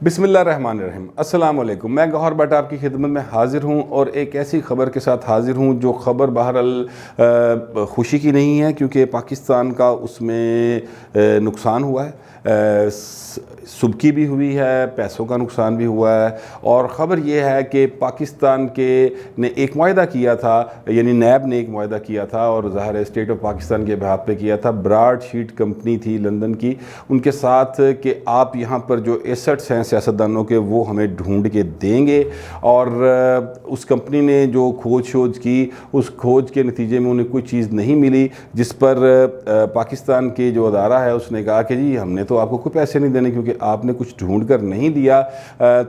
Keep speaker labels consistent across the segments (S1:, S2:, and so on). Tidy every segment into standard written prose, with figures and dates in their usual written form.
S1: بسم اللہ الرحمن الرحیم۔ السلام علیکم، میں گوہر بٹ آپ کی خدمت میں حاضر ہوں اور ایک ایسی خبر کے ساتھ حاضر ہوں جو خبر بہرحال خوشی کی نہیں ہے، کیونکہ پاکستان کا اس میں نقصان ہوا ہے، سبکی بھی ہوئی ہے، پیسوں کا نقصان بھی ہوا ہے، اور خبر یہ ہے کہ پاکستان نے ایک معاہدہ کیا تھا، یعنی نیب نے ایک معاہدہ کیا تھا اور ظاہر ہے اسٹیٹ آف پاکستان کے بہاف پہ کیا تھا، براڈ شیٹ کمپنی تھی لندن کی، ان کے ساتھ کہ آپ یہاں پر جو ایسٹس ہیں سیاستدانوں کے وہ ہمیں ڈھونڈ کے دیں گے، اور اس کمپنی نے جو کھوج کی، اس کھوج کے نتیجے میں انہیں کوئی چیز نہیں ملی، جس پر پاکستان کے جو ادارہ ہے اس نے کہا کہ جی ہم نے تو آپ کو کوئی پیسے نہیں دینے کیونکہ آپ نے کچھ ڈھونڈ کر نہیں دیا۔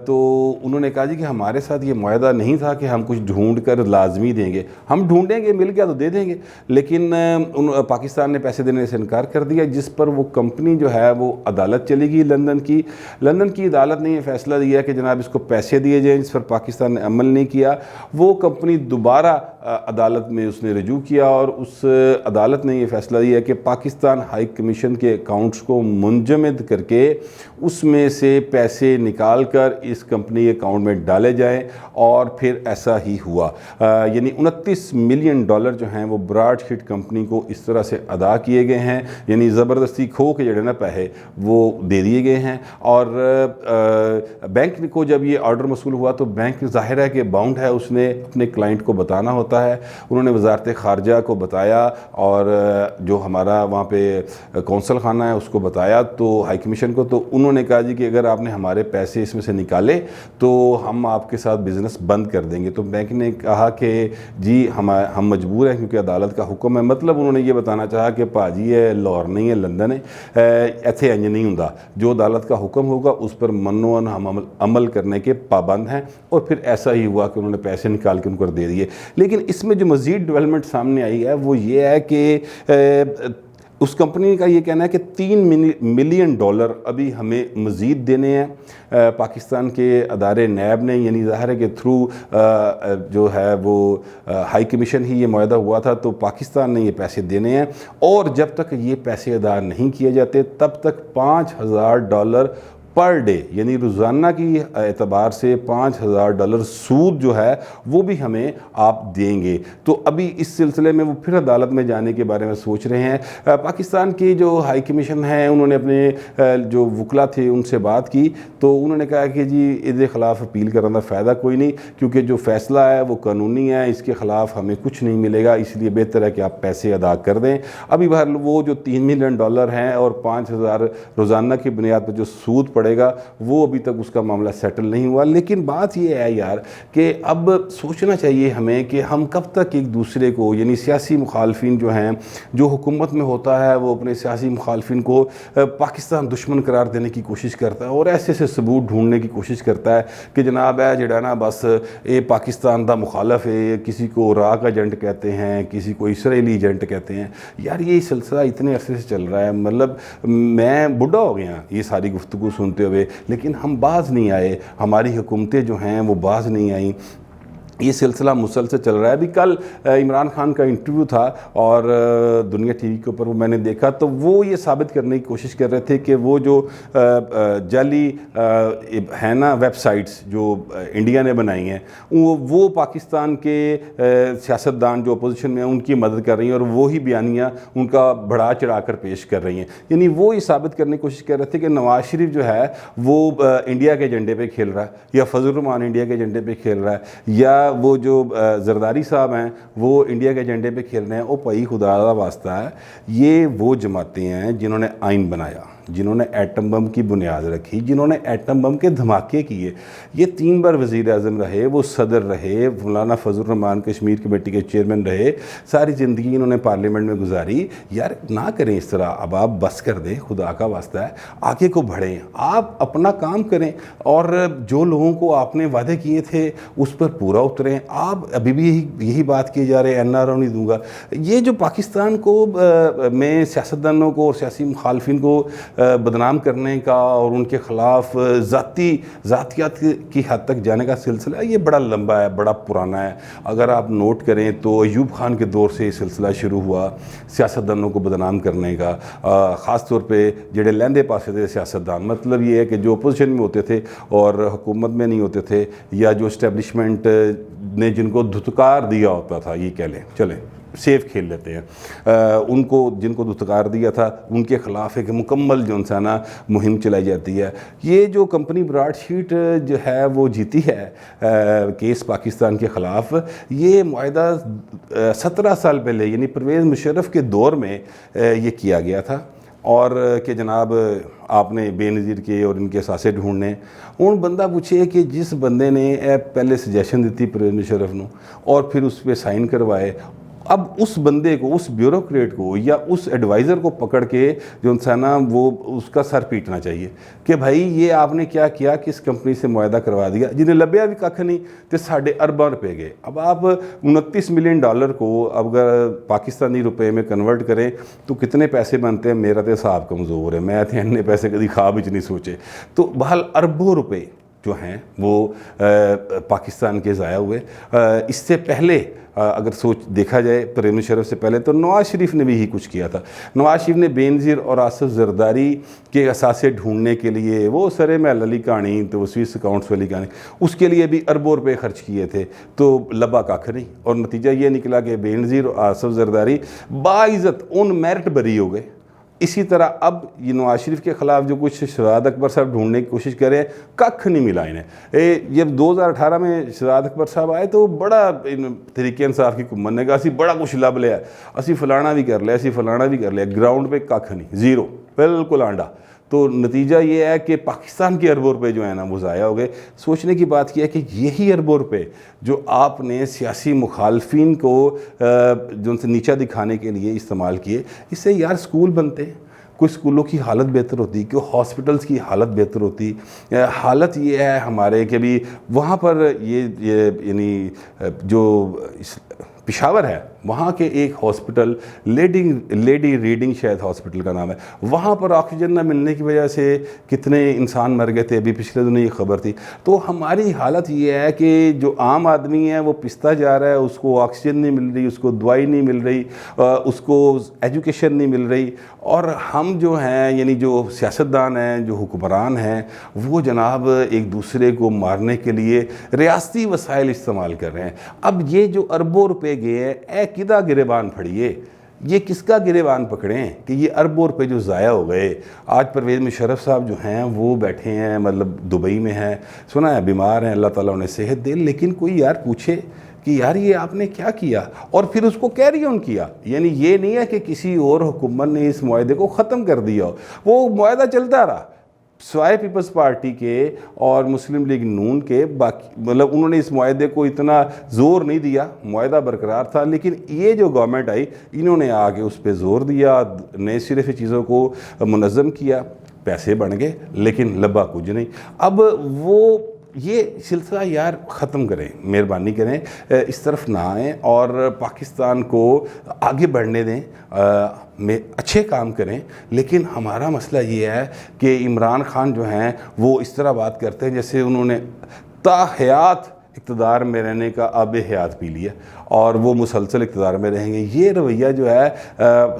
S1: تو انہوں نے کہا جی کہ ہمارے ساتھ یہ معاہدہ نہیں تھا کہ ہم کچھ ڈھونڈ کر لازمی دیں گے، ہم ڈھونڈیں گے، مل گیا تو دے دیں گے، لیکن پاکستان نے پیسے دینے سے انکار کر دیا، جس پر وہ کمپنی جو ہے وہ عدالت چلی گئی لندن کی عدالت نے یہ فیصلہ دیا کہ جناب اس کو پیسے دیے جائیں، جس پر پاکستان نے عمل نہیں کیا۔ وہ کمپنی دوبارہ عدالت میں اس نے رجوع کیا اور اس عدالت نے یہ فیصلہ دیا کہ پاکستان ہائی کمیشن کے اکاؤنٹس کو منجمد کر کے اس میں سے پیسے نکال کر اس کمپنی کے اکاؤنٹ میں ڈالے جائیں، اور پھر ایسا ہی ہوا۔ یعنی 29 ملین ڈالر جو ہیں وہ براڈ شیٹ کمپنی کو اس طرح سے ادا کیے گئے ہیں، یعنی زبردستی کھو کے جڑے نا پیسے وہ دے دیے گئے ہیں۔ اور بینک کو جب یہ آرڈر موصول ہوا تو بینک ظاہر ہے کہ باؤنڈ ہے، اس نے اپنے کلائنٹ کو بتانا ہوتا ہے، انہوں نے وزارت خارجہ کو بتایا اور جو ہمارا وہاں پہ کونسل خانہ ہے اس کو بتایا، تو ہائی کمیشن کو، تو انہوں نے کہا جی کہ اگر آپ نے ہمارے پیسے اس میں سے نکالے تو ہم آپ کے ساتھ بزنس بند کر دیں گے۔ تو بینک نے کہا کہ جی ہم مجبور ہیں کیونکہ عدالت کا حکم ہے۔ مطلب انہوں نے یہ بتانا چاہا کہ پاجی ہے لاہور نہیں ہے لندن ہے، ایتھے انج نہیں ہوندا، جو عدالت کا حکم ہوگا اس پر منوعاً ہم عمل کرنے کے پابند ہیں، اور پھر ایسا ہی ہوا کہ انہوں نے پیسے نکال کے ان کو دے دیے۔ لیکن اس میں جو مزید ڈیولپمنٹ سامنے آئی ہے وہ یہ ہے کہ اس کمپنی کا یہ کہنا ہے کہ 3 ملین ڈالر ابھی ہمیں مزید دینے ہیں پاکستان کے ادارے نیب نے، یعنی ظاہر ہے کہ تھرو جو ہے وہ ہائی کمیشن ہی یہ معاہدہ ہوا تھا، تو پاکستان نے یہ پیسے دینے ہیں، اور جب تک یہ پیسے ادا نہیں کیے جاتے تب تک $5000 پر ڈے، یعنی روزانہ کی اعتبار سے $5000 سود جو ہے وہ بھی ہمیں آپ دیں گے۔ تو ابھی اس سلسلے میں وہ پھر عدالت میں جانے کے بارے میں سوچ رہے ہیں۔ پاکستان کی جو ہائی کمیشن ہے انہوں نے اپنے جو وکلا تھے ان سے بات کی، تو انہوں نے کہا کہ جی اس کے خلاف اپیل کرنے کا فائدہ کوئی نہیں، کیونکہ جو فیصلہ ہے وہ قانونی ہے، اس کے خلاف ہمیں کچھ نہیں ملے گا، اس لیے بہتر ہے کہ آپ پیسے ادا کر دیں۔ ابھی بہرحال وہ جو 3 ملین ڈالر ہیں اور 5000 روزانہ کی بنیاد پر جو سود پڑے گا وہ ابھی تک اس کا معاملہ سیٹل نہیں ہوا۔ لیکن بات یہ ہے یار کہ اب سوچنا چاہیے ہمیں کہ ہم کب تک ایک دوسرے کو، یعنی سیاسی مخالفین جو ہیں، جو حکومت میں ہوتا ہے وہ اپنے سیاسی مخالفین کو پاکستان دشمن قرار دینے کی کوشش کرتا ہے اور ایسے ثبوت ڈھونڈنے کی کوشش کرتا ہے کہ جناب ہے جڑا نا بس یہ پاکستان دا مخالف ہے، کسی کو عراق ایجنٹ کہتے ہیں، کسی کو اسرائیلی ایجنٹ کہتے ہیں۔ یار یہ سلسلہ اتنے عرصے سے چل رہا ہے، مطلب میں بڈھا ہو گیا یہ ساری گفتگو سنتے ہوئے، لیکن ہم باز نہیں آئے، ہماری حکومتیں جو ہیں وہ باز نہیں آئیں، یہ سلسلہ مسلسل چل رہا ہے۔ ابھی کل عمران خان کا انٹرویو تھا اور دنیا ٹی وی کے اوپر وہ میں نے دیکھا، تو وہ یہ ثابت کرنے کی کوشش کر رہے تھے کہ وہ جو جعلی ہے نا ویب سائٹس جو انڈیا نے بنائی ہیں، وہ پاکستان کے سیاستدان جو اپوزیشن میں ہیں ان کی مدد کر رہی ہیں، اور وہی بیانیہ ان کا بڑھا چڑھا کر پیش کر رہی ہیں۔ یعنی وہ یہ ثابت کرنے کی کوشش کر رہے تھے کہ نواز شریف جو ہے وہ انڈیا کے ایجنڈے پہ کھیل رہا ہے، یا فضل الرحمان انڈیا کے ایجنڈے پہ کھیل رہا ہے، یا وہ جو زرداری صاحب ہیں وہ انڈیا کے ایجنڈے پہ کھیل رہے ہیں۔ او بھائی خدا کا واسطہ ہے، یہ وہ جماعتیں ہیں جنہوں نے آئین بنایا، جنہوں نے ایٹم بم کی بنیاد رکھی، جنہوں نے ایٹم بم کے دھماکے کیے، یہ 3 بار وزیر اعظم رہے، وہ صدر رہے، مولانا فضل الرحمان کشمیر کمیٹی کے چیئرمین رہے، ساری زندگی انہوں نے پارلیمنٹ میں گزاری۔ یار نہ کریں اس طرح، اب آپ بس کر دیں، خدا کا واسطہ ہے، آگے کو بڑھیں، آپ اپنا کام کریں، اور جو لوگوں کو آپ نے وعدے کیے تھے اس پر پورا اتریں۔ آپ ابھی بھی یہی بات کیے جا رہے ہیں NRO نہیں دوں گا۔ یہ جو پاکستان کو میں سیاستدانوں کو اور سیاسی مخالفین کو بدنام کرنے کا اور ان کے خلاف ذاتیات کی حد تک جانے کا سلسلہ یہ بڑا لمبا ہے، بڑا پرانا ہے۔ اگر آپ نوٹ کریں تو ایوب خان کے دور سے یہ سلسلہ شروع ہوا سیاستدانوں کو بدنام کرنے کا، خاص طور پہ جڑے لہندے پاسے تھے سیاستدان، مطلب یہ ہے کہ جو اپوزیشن میں ہوتے تھے اور حکومت میں نہیں ہوتے تھے، یا جو اسٹیبلشمنٹ نے جن کو دھتکار دیا ہوتا تھا، یہ کہہ لیں، چلیں سیف کھیل لیتے ہیں، ان کو جن کو دھتکار دیا تھا ان کے خلاف ایک مکمل جو انسانہ مہم چلائی جاتی ہے۔ یہ جو کمپنی براڈ شیٹ جو ہے وہ جیتی ہے کیس پاکستان کے خلاف، یہ معاہدہ 17 سال پہلے یعنی پرویز مشرف کے دور میں یہ کیا گیا تھا، اور کہ جناب آپ نے بے نظیر کے اور ان کے اثاثے ڈھونڈنے، ان بندہ پوچھے کہ جس بندے نے پہلے سجیشن دیتی پرویز مشرف نو اور پھر اس پہ سائن کروائے، اب اس بندے کو، اس بیوروکریٹ کو یا اس ایڈوائزر کو پکڑ کے جو انسانہ وہ اس کا سر پیٹنا چاہیے کہ بھائی یہ آپ نے کیا کیا، کس کمپنی سے معاہدہ کروا دیا جنہیں لبیا بھی کھ نہیں تو 1.5 ارب روپے گئے۔ اب آپ 29 ملین ڈالر کو اگر پاکستانی روپے میں کنورٹ کریں تو کتنے پیسے بنتے ہیں؟ میرا تو حساب کمزور ہے، میں تو اتنے پیسے کبھی خواب ہی نہیں سوچے۔ تو بہرحال اربوں روپے جو ہیں وہ پاکستان کے ضائع ہوئے۔ اس سے پہلے اگر دیکھا جائے پرویز مشرف سے پہلے تو نواز شریف نے بھی ہی کچھ کیا تھا۔ نواز شریف نے بے نظیر اور آصف زرداری کے اثاثے ڈھونڈنے کے لیے وہ سرے محل والی کہانی، تو وہ سوئس اکاؤنٹس والی کہانی، اس کے لیے بھی اربوں روپے خرچ کیے تھے، تو لبا کھ نہیں، اور نتیجہ یہ نکلا کہ بے نظیر اور آصف زرداری باعزت اون میرٹ بری ہو گئے۔ اسی طرح اب یہ نواز شریف کے خلاف جو کچھ شہزاد اکبر صاحب ڈھونڈنے کی کوشش کرے، کھ نہیں ملا انہیں۔ جب 2018 میں شہزاد اکبر صاحب آئے تو بڑا تحریک انصاف کی حکومت نے کہا اسی بڑا کچھ لب لیا، اسی فلانا بھی کر لیا، اسی فلانا بھی کر لیا، گراؤنڈ پہ کھ نہیں، زیرو، بالکل آنڈا۔ تو نتیجہ یہ ہے کہ پاکستان کے اربوں روپے جو ہیں نا وہ ضائع ہو گئے۔ سوچنے کی بات یہ ہے کہ یہی اربوں روپے جو آپ نے سیاسی مخالفین کو جو ان سے نیچا دکھانے کے لیے استعمال کیے، اس سے یار سکول بنتے، کوئی سکولوں کی حالت بہتر ہوتی، کوئی ہاسپٹلس کی حالت بہتر ہوتی۔ حالت یہ ہے ہمارے کہ بھی وہاں پر یہ یعنی جو پشاور ہے وہاں کے ایک ہاسپٹل لیڈی ریڈنگ شاید ہاسپٹل کا نام ہے، وہاں پر آکسیجن نہ ملنے کی وجہ سے کتنے انسان مر گئے تھے، ابھی پچھلے دنوں یہ خبر تھی۔ تو ہماری حالت یہ ہے کہ جو عام آدمی ہے وہ پستا جا رہا ہے، اس کو آکسیجن نہیں مل رہی، اس کو دوائی نہیں مل رہی، اس کو ایجوکیشن نہیں مل رہی، اور ہم جو ہیں یعنی جو سیاستدان ہیں، جو حکمران ہیں، وہ جناب ایک دوسرے کو مارنے کے لیے ریاستی وسائل استعمال کر رہے ہیں۔ اب یہ جو اربوں روپے گئے ہیں، اے کدا گریبان پھڑیے، یہ کس کا گریبان پکڑیں کہ یہ اربوں روپے جو ضائع ہو گئے۔ آج پرویز مشرف صاحب جو ہیں وہ بیٹھے ہیں، مطلب دبئی میں ہیں، سنا ہے بیمار ہیں، اللہ تعالیٰ انہیں صحت دے، لیکن کوئی یار پوچھے کہ یار یہ آپ نے کیا کیا، اور پھر اس کو کیری آن کیا۔ یعنی یہ نہیں ہے کہ کسی اور حکومت نے اس معاہدے کو ختم کر دیا ہو، وہ معاہدہ چلتا رہا سوائے پیپلز پارٹی کے اور مسلم لیگ نون کے، باقی مطلب انہوں نے اس معاہدے کو اتنا زور نہیں دیا، معاہدہ برقرار تھا، لیکن یہ جو گورنمنٹ آئی انہوں نے آگے اس پہ زور دیا، نئے سرے سے چیزوں کو منظم کیا، پیسے بن گئے لیکن لبا کچھ نہیں۔ اب وہ یہ سلسلہ یار ختم کریں، مہربانی کریں، اس طرف نہ آئیں اور پاکستان کو آگے بڑھنے دیں، میں اچھے کام کریں۔ لیکن ہمارا مسئلہ یہ ہے کہ عمران خان جو ہیں وہ اس طرح بات کرتے ہیں جیسے انہوں نے تا حیات اقتدار میں رہنے کا آب حیات پی لیا اور وہ مسلسل اقتدار میں رہیں گے۔ یہ رویہ جو ہے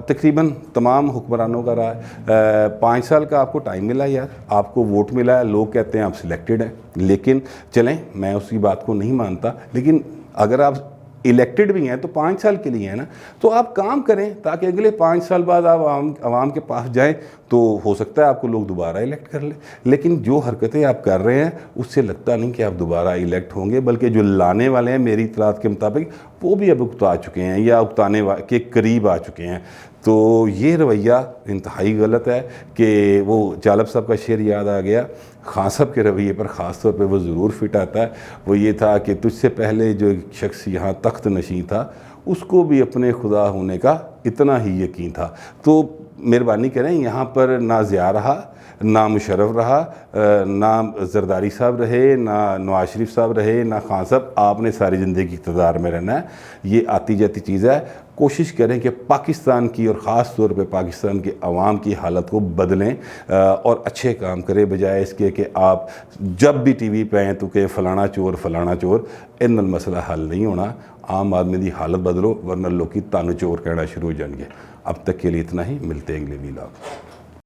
S1: تقریباً تمام حکمرانوں کا رہا ہے۔ 5 سال کا آپ کو ٹائم ملا یار، آپ کو ووٹ ملا ہے، لوگ کہتے ہیں آپ سلیکٹڈ ہیں، لیکن چلیں میں اس کی بات کو نہیں مانتا، لیکن اگر آپ الیکٹڈ بھی ہیں تو 5 سال کے لیے ہیں نا، تو آپ کام کریں تاکہ اگلے 5 سال بعد آپ عوام کے پاس جائیں تو ہو سکتا ہے آپ کو لوگ دوبارہ الیکٹ کر لیں۔ لیکن جو حرکتیں آپ کر رہے ہیں اس سے لگتا نہیں کہ آپ دوبارہ الیکٹ ہوں گے، بلکہ جو لانے والے ہیں میری اطلاعات کے مطابق وہ بھی اب اکتا چکے ہیں یا اکتانے کے قریب آ چکے ہیں۔ تو یہ رویہ انتہائی غلط ہے کہ وہ جالب صاحب کا شعر یاد آ گیا، خان صاحب کے رویے پر خاص طور پہ وہ ضرور فٹ آتا ہے، وہ یہ تھا کہ تجھ سے پہلے جو ایک شخص یہاں تخت نشین تھا اس کو بھی اپنے خدا ہونے کا اتنا ہی یقین تھا۔ تو مہربانی کریں، یہاں پر نہ ضیاء رہا، نہ مشرف رہا، نہ زرداری صاحب رہے، نہ نواز شریف صاحب رہے، نہ خان صاحب، آپ نے ساری زندگی اقتدار میں رہنا ہے۔ یہ آتی جاتی چیز ہے، کوشش کریں کہ پاکستان کی اور خاص طور پہ پاکستان کے عوام کی حالت کو بدلیں اور اچھے کام کریں، بجائے اس کے کہ آپ جب بھی ٹی وی پہ آئیں تو کہ فلانا چور ان المسئلہ حل نہیں ہونا۔ عام آدمی دی حالت بدلو ورنہ لوگ کی تانو چور کہنا شروع ہو جائیں گے۔ اب تک کے لیے اتنا ہی، ملتے ہیں اگلے ویلاگ۔